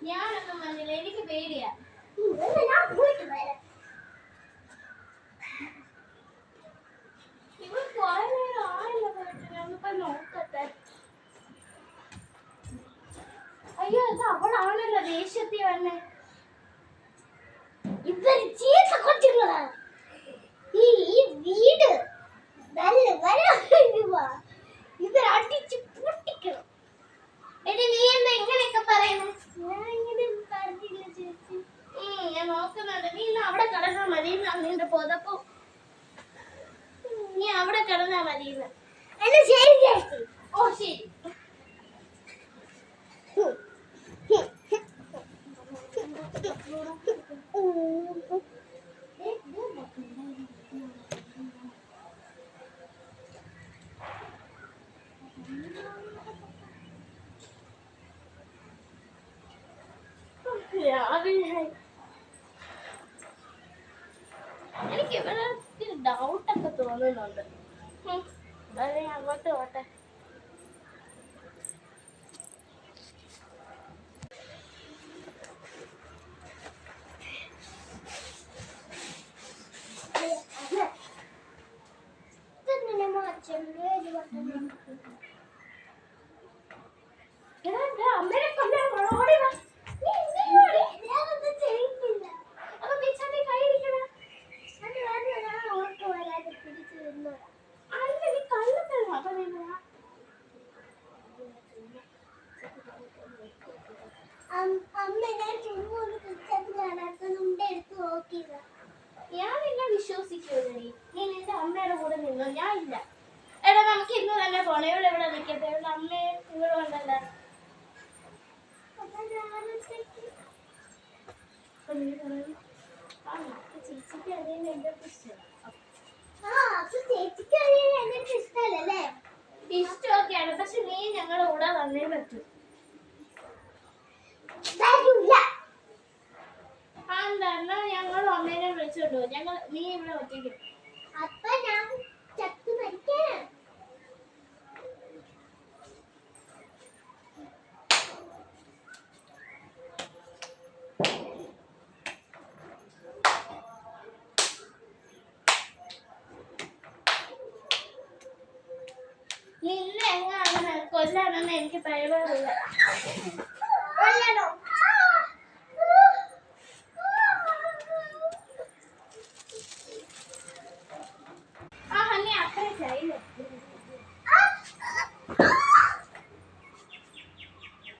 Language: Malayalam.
ഞാനൊന്നും വന്നില്ല, എനിക്ക് പേടിയാ. ഇവർ കുറെ നേരം ആയില്ല പോയിട്ട്, ഞാനിപ്പോ നോക്കട്ടെ. അയ്യോ, അത് അവളാണല്ലോ ദേഷ്യത്തിൽ വന്നെ. ഇവര് ചീത്ത കൊച്ചുങ്ങളാണ്. ഈ വീട് ഇവർ അടിച്ച് പൊട്ടിക്കണം. എടി നീ എന്താ ഇങ്ങനെയൊക്കെ പറയുന്നത്? ഞാൻ ഇങ്ങനെ പറഞ്ഞില്ല ചേച്ചി. ഞാൻ നോക്കുന്നുണ്ട്. നീ ഇന്ന് അവിടെ കിടന്നാ മതി. നിന്റെ പുതപ്പും നീ അവിടെ കിടന്നാ മതി. എന്നാ ശരി ചേച്ചി. ഓ ശരി. എനിക്ക് ഇവിടെ ഡൗട്ടൊക്കെ തോന്നുന്നുണ്ട്. അങ്ങോട്ട് പോട്ടെ. അമ്മേനെ കൊല്ലാൻ ഓടി വാ. ഞാൻ നിന്നെ വിശ്വസിക്കൂലേ? നീ നിന്റെ അമ്മയുടെ കൂടെ നിന്നോ? ഞാൻ ഇല്ല. എടാ നമുക്ക് ഇന്ന് തന്നെ പോണേ. ഇവിടെ എവിടെ നിൽക്കട്ടെ? ഇവിടെ അമ്മയെ ഇവിടെ ഉണ്ടല്ലോ. ചേച്ചിക്ക് അറിയാൻ എന്റെ ഇഷ്ടമല്ലേ? ഇഷ്ടമൊക്കെയാണ്, പക്ഷെ നീ ഞങ്ങളുടെ കൂടെ വന്നേ പറ്റൂ. എന്താ ഞങ്ങൾ അമ്മേനെ വിളിച്ചോണ്ടോ? നീ ഇവിടെ ഒറ്റയ്ക്ക്. അപ്പൊ ഞാൻ ചത്തു മരിക്കാനാണ്. നിന്നെ എങ്ങനെ കൊല്ലാനൊന്നും എനിക്ക് കഴിവില്ല.